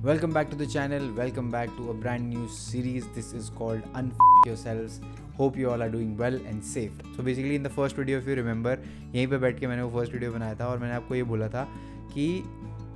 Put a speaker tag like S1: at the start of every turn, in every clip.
S1: Welcome back to the channel. Welcome back to a brand new series. This is called Unf Yourselves. Hope you all are doing well and safe. So basically in the first video, if you remember, यहीं पे बैठ के मैंने वो first video बनाया था और मैंने आपको ये बोला था कि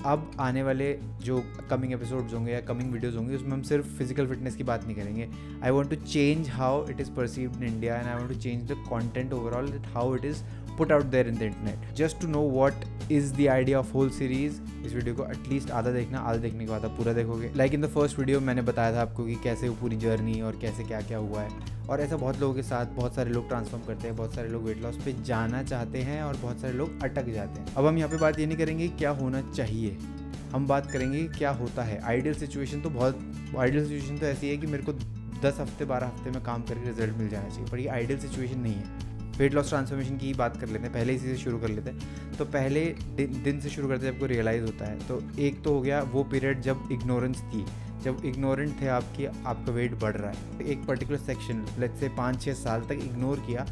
S1: अब आने वाले जो कमिंग एपिसोड्स होंगे या कमिंग वीडियोस होंगे उसमें हम सिर्फ फिजिकल फिटनेस की बात नहीं करेंगे. I want to change how it is perceived in India and I want to change the content overall, how it is put out there in the internet. Just to know what is the idea of whole series, इस video को at least आधा देखना, आधा देखने के बाद आप पूरा देखोगे. Like in the first video मैंने बताया था आपको कि कैसे वो पूरी जर्नी और कैसे क्या क्या हुआ है, और ऐसा बहुत लोगों के साथ बहुत सारे लोग ट्रांसफॉर्म करते हैं, बहुत सारे लोग वेट लॉस पे जाना चाहते हैं और बहुत सारे लोग अटक जाते हैं. अब हम यहाँ पे बात ये नहीं करेंगे क्या होना चाहिए, हम बात करेंगे क्या होता है. आइडियल सिचुएशन तो ऐसी है कि मेरे को 10 हफ्ते 12 हफ्ते में काम करके रिजल्ट मिल जाना चाहिए, पर ये आइडियल सिचुएशन नहीं है. वेट लॉस ट्रांसफॉर्मेशन की ही बात कर लेते हैं, पहले इसी से शुरू कर लेते हैं. तो पहले दिन से शुरू करते हैं, आपको रियलाइज़ होता है. तो एक तो हो गया वो पीरियड जब इग्नोरेंस थी, जब इग्नोरेंट थे आपका वेट बढ़ रहा है. एक पर्टिकुलर सेक्शन लेट्स से 5-6 साल तक इग्नोर किया,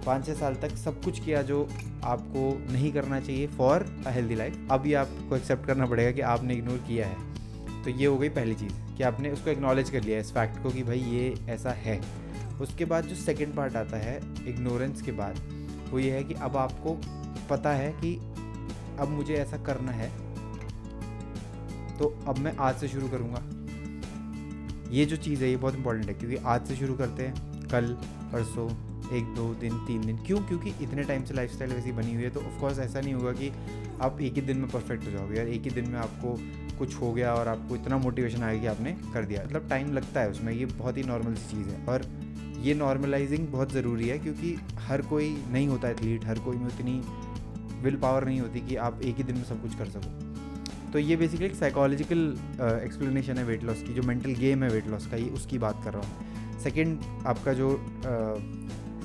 S1: 5-6 साल तक सब कुछ किया जो आपको नहीं करना चाहिए फॉर अ हेल्दी लाइफ. अब ये आपको एक्सेप्ट करना पड़ेगा कि आपने इग्नोर किया है. तो ये हो गई पहली चीज़ कि आपने उसको एक्नॉलेज कर लिया इस फैक्ट को कि भाई ये ऐसा है. उसके बाद जो सेकंड पार्ट आता है इग्नोरेंस के बाद, वो ये है कि अब आपको पता है कि अब मुझे ऐसा करना है, तो अब मैं आज से शुरू करूँगा. ये जो चीज़ है ये बहुत इंपॉर्टेंट है, क्योंकि आज से शुरू करते हैं, कल परसों 1-2 दिन 3 दिन क्यों, क्योंकि इतने टाइम से लाइफस्टाइल वैसी बनी हुई है. तो ऑफकोर्स ऐसा नहीं होगा कि आप एक ही दिन में परफेक्ट हो जाओगे यार, एक ही दिन में आपको कुछ हो गया और आपको इतना मोटिवेशन आएगा कि आपने कर दिया. मतलब टाइम लगता है उसमें, ये बहुत ही नॉर्मल सी चीज़ है. और ये नॉर्मलाइजिंग बहुत ज़रूरी है, क्योंकि हर कोई नहीं होता एथलीट, हर कोई में उतनी विल पावर नहीं होती कि आप एक ही दिन में सब कुछ कर सको. तो ये बेसिकली एक साइकोलॉजिकल एक्सप्लेनेशन है वेट लॉस की, जो मेंटल गेम है वेट लॉस का, ये उसकी बात कर रहा हूँ. सेकंड आपका जो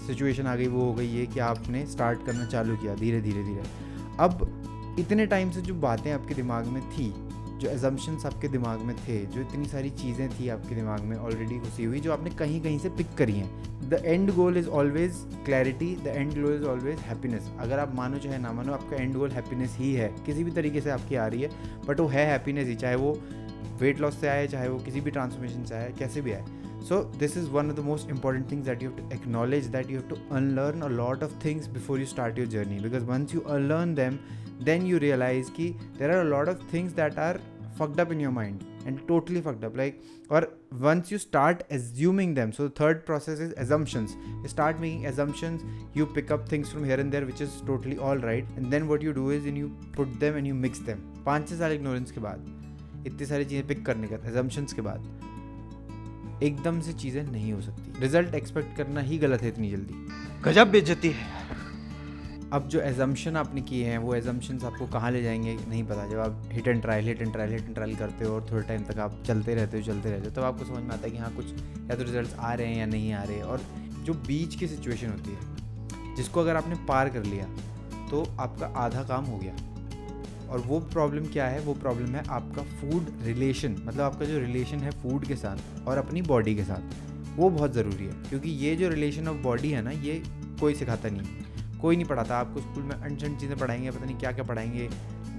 S1: सिचुएशन आ गई वो हो गई ये कि आपने स्टार्ट करना चालू किया धीरे धीरे. अब इतने टाइम से जो बातें आपके दिमाग में थी, जो एजम्पशंस आपके दिमाग में थे, जो इतनी सारी चीज़ें थी आपके दिमाग में ऑलरेडी घुसी हुई, जो आपने कहीं से पिक करी हैं. The end goal is always clarity, the end goal is always happiness. अगर आप मानो चाहे ना मानो, आपका एंड गोल हैप्पीनेस ही है, किसी भी तरीके से आपकी आ रही है, बट वो है हैप्पीनेस ही, चाहे वो वेट लॉस से आए, चाहे वो किसी भी ट्रांसफॉर्मेशन से आए, कैसे भी आए. So this is one of the most important things that you have to acknowledge, that you have to unlearn a lot of things before you start your journey, because once you unlearn them, then you realize कि there are a lot of things that are fucked up in your mind and totally fucked up, like, or once you start assuming them. So the third process is assumptions. You start making assumptions, you pick up things from here and there which is totally all right, and then what you do is you put them and you mix them. 5-6 साल ignorance के बाद, इतनी सारी चीज़ें pick करने के बाद, assumptions के बाद एकदम से चीज़ें नहीं हो सकती. रिजल्ट एक्सपेक्ट करना ही गलत है इतनी जल्दी,
S2: गजब बेइज्जती है.
S1: अब जो एजम्पशन आपने किए हैं वो एजम्पशंस आपको कहाँ ले जाएंगे नहीं पता. जब आप हिट एंड ट्रायल करते हो और थोड़े टाइम तक आप चलते रहते हो, तब आपको समझ में आता है कि हाँ कुछ या तो रिजल्ट्स आ रहे हैं या नहीं आ रहे. और जो बीच की सिचुएशन होती है, जिसको अगर आपने पार कर लिया तो आपका आधा काम हो गया. और वो प्रॉब्लम क्या है, वो प्रॉब्लम है आपका फूड रिलेशन, मतलब आपका जो रिलेशन है फूड के साथ और अपनी बॉडी के साथ, वो बहुत ज़रूरी है. क्योंकि ये जो रिलेशन ऑफ बॉडी है ना, ये कोई सिखाता नहीं, कोई नहीं पढ़ाता. आपको स्कूल में अनशन चीज़ें पढ़ाएंगे, पता नहीं क्या क्या पढ़ाएंगे,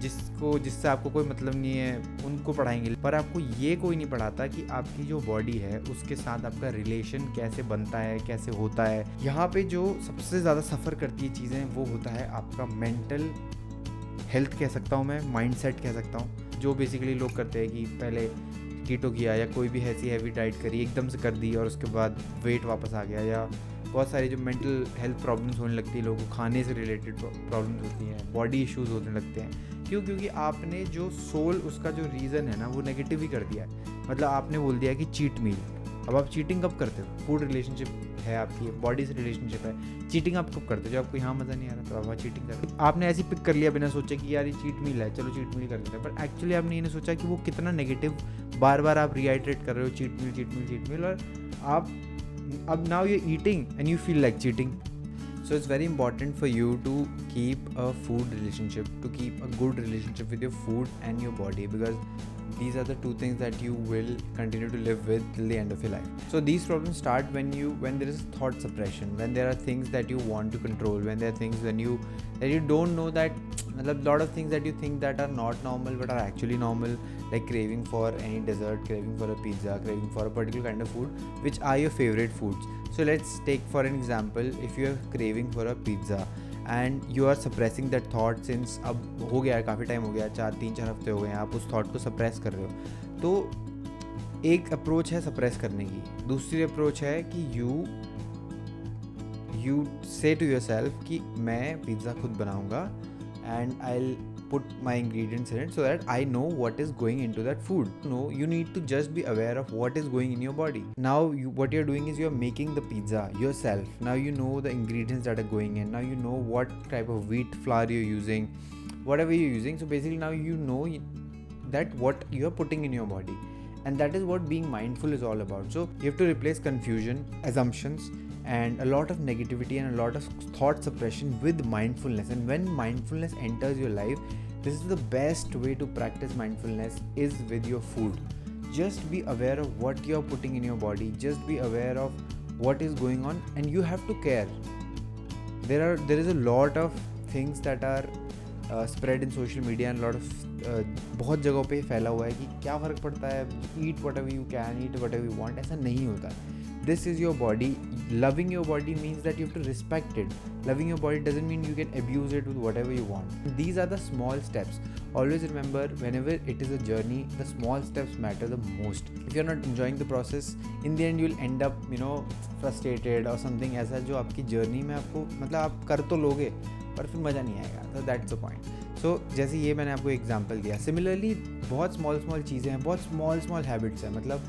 S1: जिससे आपको कोई मतलब नहीं है उनको पढ़ाएंगे, पर आपको ये कोई नहीं पढ़ाता कि आपकी जो बॉडी है उसके साथ आपका रिलेशन कैसे बनता है, कैसे होता है. यहाँ पे जो सबसे ज़्यादा सफ़र करती है चीज़ें, वो होता है आपका मेंटल हेल्थ कह सकता हूँ मैं, माइंड सेट कह सकता हूँ. जो बेसिकली लोग करते हैं कि पहले कीटो किया या कोई भी ऐसी हैवी डाइट करी, एकदम से कर दी और उसके बाद वेट वापस आ गया, या बहुत सारी जो मेंटल हेल्थ प्रॉब्लम्स होने लगती है लोगों को, खाने से रिलेटेड प्रॉब्लम्स होती हैं, बॉडी इश्यूज होने लगते हैं. क्यों? क्योंकि आपने जो सोल, उसका जो रीज़न है ना, वो नेगेटिव ही कर दिया है. मतलब आपने बोल दिया कि चीट मील. अब आप चीटिंग कब करते हो? फूड रिलेशनशिप है आपकी, बॉडी से रिलेशनशिप है. चीटिंग आप कब करते हो? जब आपको यहाँ मज़ा नहीं आ रहा तो आप वहाँ चीटिंग कर रहे हो. आपने ऐसे पिक कर लिया बिना सोचे कि यार ये चीट मील है, चलो चीट मील कर लेते हैं, पर एक्चुअली आपने ये नहीं सोचा कि वो कितना नेगेटिव बार बार आप रिआइट्रेट कर रहे हो, चीट मील, और आप अब now you eating and you feel like cheating. So it's very important for you to keep a food relationship, to keep a good relationship with your food and your body, because these are the two things that you will continue to live with till the end of your life. So these problems start when there is thought suppression, when there are things that you want to control, when there are things that you don't know that मतलब lot of things that you think that are not normal but are actually normal, like craving for any dessert, craving for a pizza, craving for a particular kind of food. Which are your favorite foods? So let's take for an example, if you are craving for a pizza and you are suppressing that thought since अब हो गया है, काफ़ी time हो गया, 4 हफ्ते हो गए हैं, आप उस थॉट को सप्रेस कर रहे हो. तो एक अप्रोच है सप्रेस करने की. दूसरी अप्रोच है कि यू से टू योर सेल्फ कि मैं पिज़्ज़ा खुद बनाऊंगा and I'll put my ingredients in it so that I know what is going into that food. No, you need to just be aware of what is going in your body. Now what you're doing is you're making the pizza yourself. Now you know the ingredients that are going in. Now you know what type of wheat flour you're using, whatever you're using. So basically now you know that what you're putting in your body, and that is what being mindful is all about. So you have to replace confusion, assumptions, and a lot of negativity and a lot of thought suppression with mindfulness. And when mindfulness enters your life, this is the best way to practice mindfulness is with your food. Just be aware of what you're putting in your body, just be aware of what is going on, and you have to care. There is a lot of things that are spread in social media and a lot of बहुत जगहों पे फैला हुआ है कि क्या फ़र्क पड़ता है, eat whatever you can, eat whatever you want. ऐसा नहीं होता. This is your body. Loving your body means that you have to respect it. Loving your body doesn't mean you can abuse it with whatever you want. These are the small steps. Always remember, whenever it is a journey, the small steps matter the most. If you're not enjoying the process, in the end you'll end up, frustrated or something ऐसा जो आपकी journey में आपको मतलब आप कर तो लोगे पर फिर मज़ा नहीं आएगा. तो दैट्स द पॉइंट. सो जैसे ये मैंने आपको एग्जांपल दिया. सिमिलरली बहुत स्मॉल चीज़ें हैं, बहुत स्मॉल हैबिट्स हैं. मतलब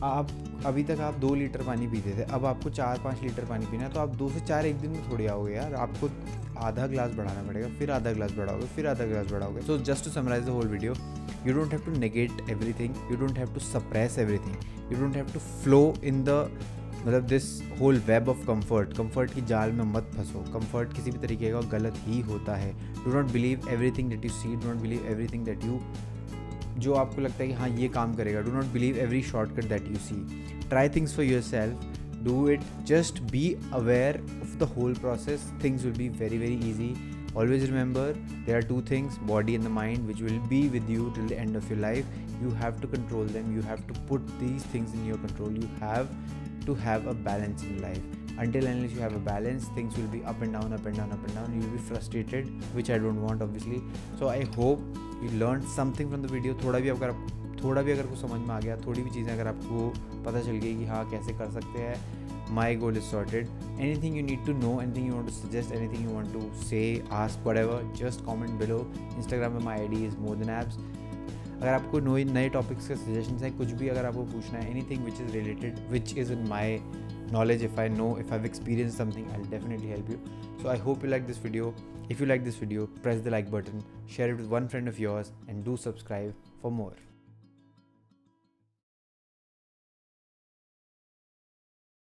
S1: आप अभी तक आप 2 लीटर पानी पीते थे, अब आपको 4-5 लीटर पानी पीना है, तो आप 2 से 4 एक दिन में थोड़ी आओगे यार. आपको आधा ग्लास बढ़ाना पड़ेगा, फिर आधा ग्लास बढ़ाओगे, फिर आधा ग्लास बढ़ाओगे. So just to summarise the whole video, you don't have to negate everything, you don't have to suppress everything, you don't have to flow in the मतलब this whole web of comfort की जाल में मत फंसो. Comfort किसी भी तरीके का गलत ही होता है. Do not believe everything that you see, do not believe everything that you जो आपको लगता है कि हाँ ये काम करेगा. Do not believe every shortcut that you see. Try things for yourself, do it, just be aware of the whole process. Things will be very very easy. Always remember, there are 2 things, body and the mind, which will be with you till the end of your life. You have to control them. You have to put these things in your control. You have to have a balance in life. Until and unless you have a balance, things will be up and down, up and down, up and down. You will be frustrated, which I don't want obviously. So I hope you learned something from the video. थोड़ा भी अगर कुछ समझ में आ गया, थोड़ी भी चीज़ें अगर आपको पता चल गई कि हाँ कैसे कर सकते हैं, my goal is sorted. Anything you need to know, anything you want to suggest, anything you want to say, ask, whatever, just comment below. Instagram में my ID is more than abs. अगर आपको नए topics के suggestions हैं, कुछ भी अगर आपको पूछना है, anything which is related, which is in my knowledge, if I know, if I've experienced something, I'll definitely help you. So I hope you like this video. If you like this video, press the like button, share it with one friend of yours, and do subscribe for more.